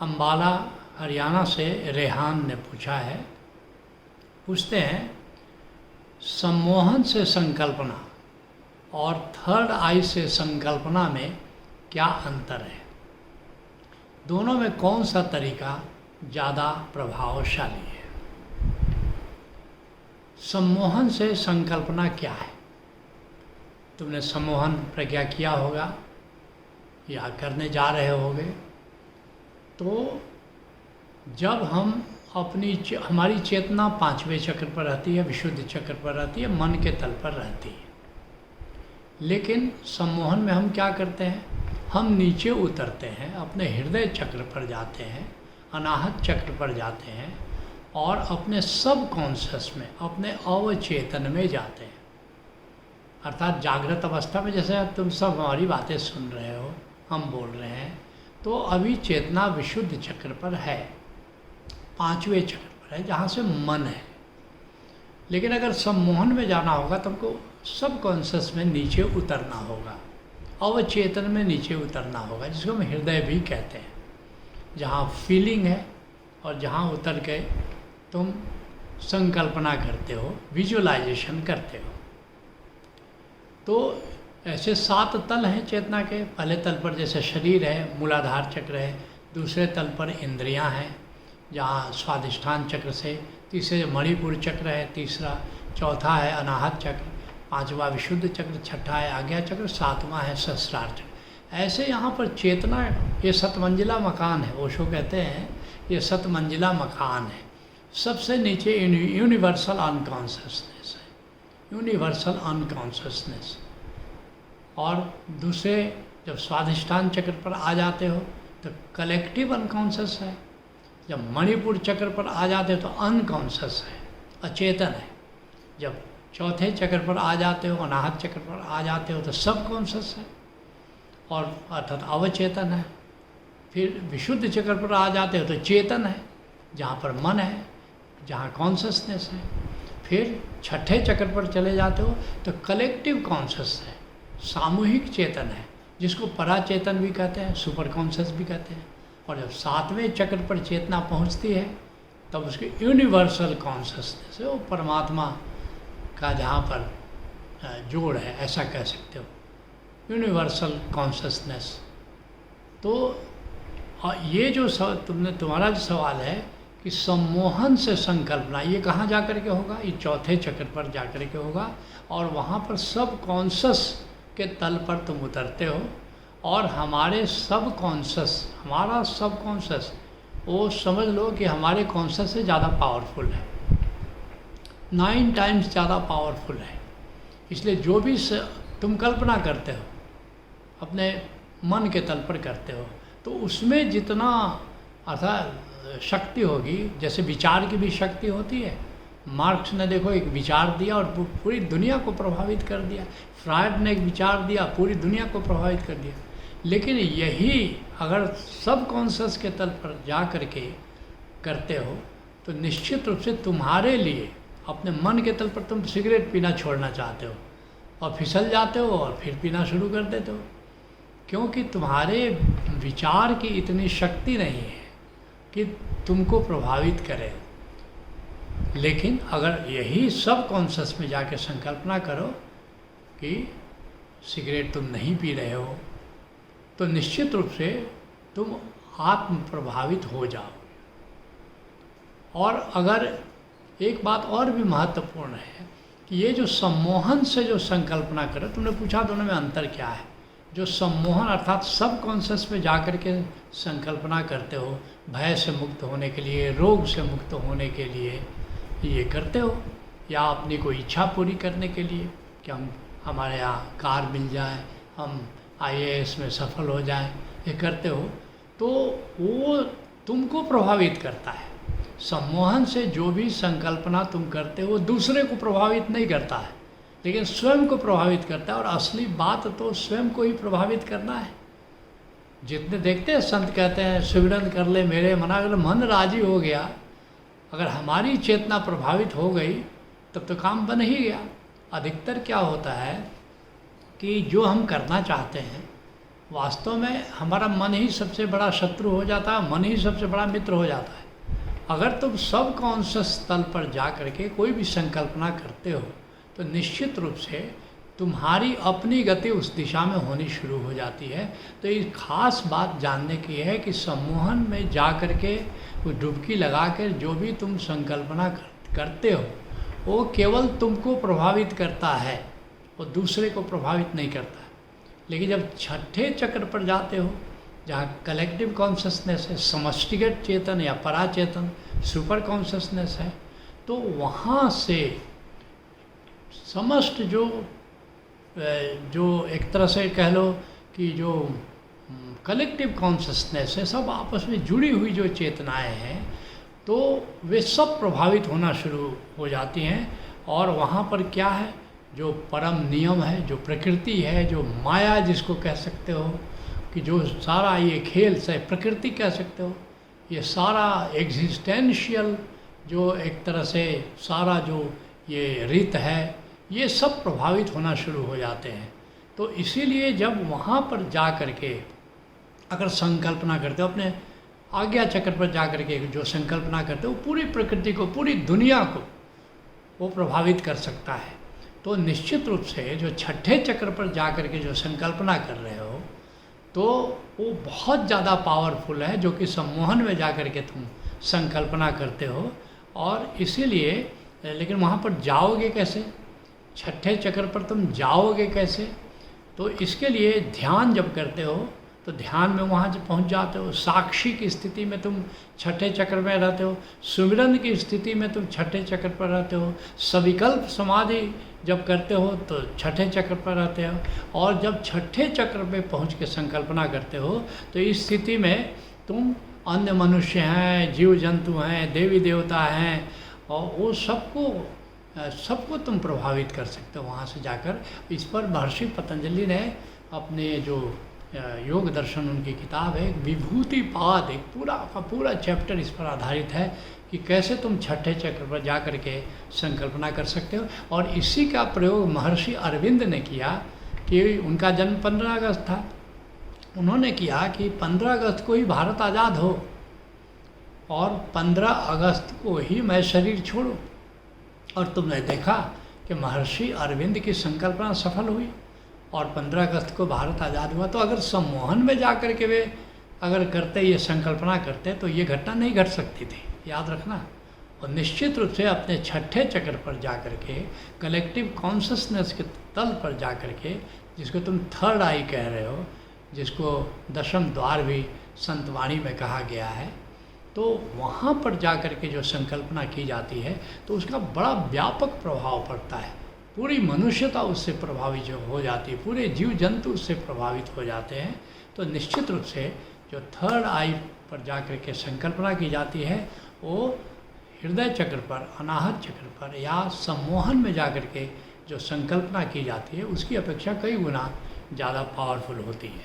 अम्बाला हरियाणा से रेहान ने पूछा है। पूछते हैं, सम्मोहन से संकल्पना और थर्ड आई से संकल्पना में क्या अंतर है? दोनों में कौन सा तरीका ज़्यादा प्रभावशाली है? सम्मोहन से संकल्पना क्या है? तुमने सम्मोहन प्रज्ञा किया होगा या करने जा रहे होगे। तो जब हम हमारी चेतना पांचवें चक्र पर रहती है, विशुद्ध चक्र पर रहती है, मन के तल पर रहती है। लेकिन सम्मोहन में हम क्या करते हैं? हम नीचे उतरते हैं, अपने हृदय चक्र पर जाते हैं, अनाहत चक्र पर जाते हैं और अपने सब कॉन्शियस में, अपने अवचेतन में जाते हैं। अर्थात जागृत अवस्था में जैसे तुम सब हमारी बातें सुन रहे हो, हम बोल रहे हैं, तो अभी चेतना विशुद्ध चक्र पर है, पांचवें चक्र पर है, जहाँ से मन है। लेकिन अगर सम्मोहन में जाना होगा तो हमको सब कॉन्शियस में नीचे उतरना होगा, अवचेतन में नीचे उतरना होगा, जिसको हम हृदय भी कहते हैं, जहाँ फीलिंग है और जहाँ उतर के तुम संकल्पना करते हो, विजुअलाइजेशन करते हो। तो ऐसे 7 तल हैं चेतना के। पहले तल पर जैसे शरीर है, मूलाधार चक्र है। दूसरे तल पर इंद्रियां हैं, जहाँ स्वाधिष्ठान चक्र से। तीसरे मणिपुर चक्र है, तीसरा। चौथा है अनाहत चक्र, पांचवा विशुद्ध चक्र, छठा है आज्ञा चक्र, सातवां है सहस्रार चक्र। ऐसे यहाँ पर चेतना, ये 7 मंजिला मकान है। ओशो कहते हैं ये 7 मंजिला मकान है। सबसे नीचे यूनिवर्सल अनकॉन्शियसनेस है, यूनिवर्सल अनकॉन्शियसनेस। और दूसरे जब स्वाधिष्ठान चक्र पर आ जाते हो तो कलेक्टिव अनकॉन्शियस है। जब मणिपुर चक्र पर आ जाते हो तो अनकॉन्शियस है, अचेतन है। जब चौथे चक्र पर आ जाते हो, अनाहत चक्र पर आ जाते हो तो सब कॉन्शियस है और अर्थात अवचेतन है। फिर विशुद्ध चक्र पर आ जाते हो तो चेतन है, जहाँ पर मन है, जहाँ कॉन्शियसनेस है। फिर छठे चक्र पर चले जाते हो तो कलेक्टिव कॉन्शियस है, सामूहिक चेतन है, जिसको पराचेतन भी कहते हैं, सुपर कॉन्शियस भी कहते हैं। और जब 7वें चक्र पर चेतना पहुंचती है तब उसकी यूनिवर्सल कॉन्शियसनेस है, वो परमात्मा का जहाँ पर जोड़ है, ऐसा कह सकते हो, यूनिवर्सल कॉन्शियसनेस। तो ये जो तुम्हारा जो सवाल है कि सम्मोहन से संकल्पना, ये कहाँ जा कर के होगा? ये चौथे चक्र पर जा कर के होगा और वहाँ पर सब कॉन्शियस के तल पर तुम उतरते हो और हमारा सब कॉन्शियस वो समझ लो कि हमारे कॉन्शियस से ज़्यादा पावरफुल है, 9 टाइम्स ज़्यादा पावरफुल है। इसलिए जो भी तुम कल्पना करते हो अपने मन के तल पर करते हो, तो उसमें जितना अर्थात शक्ति होगी, जैसे विचार की भी शक्ति होती है। मार्क्स ने देखो एक विचार दिया और पूरी दुनिया को प्रभावित कर दिया। फ्रायड ने एक विचार दिया, पूरी दुनिया को प्रभावित कर दिया। लेकिन यही अगर सब कॉन्शियस के तल पर जा कर के करते हो तो निश्चित रूप से तुम्हारे लिए अपने मन के तल पर तुम सिगरेट पीना छोड़ना चाहते हो और फिसल जाते हो और फिर पीना शुरू कर देते हो, क्योंकि तुम्हारे विचार की इतनी शक्ति नहीं है कि तुमको प्रभावित करे। लेकिन अगर यही सब कॉन्शियस में जाके संकल्पना करो कि सिगरेट तुम नहीं पी रहे हो, तो निश्चित रूप से तुम आत्म प्रभावित हो जाओ। और अगर एक बात और भी महत्वपूर्ण है कि ये जो सम्मोहन से जो संकल्पना करो, तुमने पूछा दोनों में अंतर क्या है। जो सम्मोहन अर्थात सब कॉन्शियस में जा कर के संकल्पना करते हो, भय से मुक्त होने के लिए, रोग से मुक्त होने के लिए ये करते हो, या अपनी कोई इच्छा पूरी करने के लिए कि हमारे यहाँ कार मिल जाए, हम IAS में सफल हो जाएं, ये करते हो, तो वो तुमको प्रभावित करता है। सम्मोहन से जो भी संकल्पना तुम करते हो दूसरे को प्रभावित नहीं करता है, लेकिन स्वयं को प्रभावित करता है। और असली बात तो स्वयं को ही प्रभावित करना है। जितने देखते हैं संत कहते हैं सुमिरन कर ले मेरे मना, अगर मन राजी हो गया, अगर हमारी चेतना प्रभावित हो गई तब तो काम बन ही गया। अधिकतर क्या होता है कि जो हम करना चाहते हैं वास्तव में हमारा मन ही सबसे बड़ा शत्रु हो जाता है, मन ही सबसे बड़ा मित्र हो जाता है। अगर तुम सब कॉन्शस तल पर जा करके कोई भी संकल्पना करते हो तो निश्चित रूप से तुम्हारी अपनी गति उस दिशा में होनी शुरू हो जाती है। तो एक खास बात जानने की है कि सम्मोहन में जा करके वो डुबकी लगा कर जो भी तुम संकल्पना करते हो वो केवल तुमको प्रभावित करता है, वो दूसरे को प्रभावित नहीं करता। लेकिन जब छठे चक्र पर जाते हो जहाँ कलेक्टिव कॉन्शसनेस है, समष्टिगत चेतन या पराचेतन, सुपर कॉन्शसनेस है, तो वहाँ से समस्त जो एक तरह से कह लो कि जो कलेक्टिव कॉन्शसनेस है, सब आपस में जुड़ी हुई जो चेतनाएं हैं, तो वे सब प्रभावित होना शुरू हो जाती हैं। और वहाँ पर क्या है, जो परम नियम है, जो प्रकृति है, जो माया जिसको कह सकते हो, कि जो सारा ये खेल से प्रकृति कह सकते हो, ये सारा एग्जिस्टेंशियल जो एक तरह से सारा जो ये रीत है, ये सब प्रभावित होना शुरू हो जाते हैं। तो इसीलिए जब वहाँ पर जा कर के अगर संकल्पना करते हो, अपने आज्ञा चक्र पर जा कर के जो संकल्पना करते हो, पूरी प्रकृति को, पूरी दुनिया को वो प्रभावित कर सकता है। तो निश्चित रूप से जो छठे चक्र पर जा कर के जो संकल्पना कर रहे हो तो वो बहुत ज़्यादा पावरफुल है, जो कि सम्मोहन में जा कर के तुम संकल्पना करते हो। और इसीलिए लेकिन वहाँ पर जाओगे कैसे, छठे चक्र पर तुम जाओगे कैसे, तो इसके लिए ध्यान जब करते हो तो ध्यान में वहाँ जब पहुँच जाते हो, साक्षी की स्थिति में तुम छठे चक्र में रहते हो, सुमिरन की स्थिति में तुम छठे चक्र पर रहते हो, सविकल्प समाधि जब करते हो तो छठे चक्र पर रहते हो। और जब छठे चक्र पे पहुँच के संकल्पना करते हो तो इस स्थिति में तुम अन्य मनुष्य हैं, जीव जंतु हैं, देवी देवता हैं, और वो सबको तुम प्रभावित कर सकते हो वहाँ से जाकर। इस पर महर्षि पतंजलि ने अपने जो योग दर्शन उनकी किताब है, विभूति पाद, एक पूरा का पूरा चैप्टर इस पर आधारित है कि कैसे तुम छठे चक्र पर जा कर के संकल्पना कर सकते हो। और इसी का प्रयोग महर्षि अरविंद ने किया कि उनका जन्म 15 अगस्त था। उन्होंने किया कि 15 अगस्त को ही भारत आज़ाद हो और 15 अगस्त को ही मैं शरीर छोड़ूं। और तुमने देखा कि महर्षि अरविंद की संकल्पना सफल हुई और 15 अगस्त को भारत आज़ाद हुआ। तो अगर सम्मोहन में जा कर के वे अगर करते, ये संकल्पना करते, तो ये घटना नहीं घट सकती थी, याद रखना। और निश्चित रूप से अपने छठे चक्र पर जा कर के, कलेक्टिव कॉन्शसनेस के तल पर जा कर के, जिसको तुम थर्ड आई कह रहे हो, जिसको दशम द्वार भी संतवाणी में कहा गया है, तो वहाँ पर जा कर के जो संकल्पना की जाती है तो उसका बड़ा व्यापक प्रभाव पड़ता है। पूरी मनुष्यता उससे प्रभावित जो हो जाती है, पूरे जीव जंतु उससे प्रभावित हो जाते हैं। तो निश्चित रूप से जो थर्ड आई पर जा कर के संकल्पना की जाती है वो हृदय चक्र पर, अनाहत चक्र पर या सम्मोहन में जा कर के जो संकल्पना की जाती है उसकी अपेक्षा कई गुना ज़्यादा पावरफुल होती है।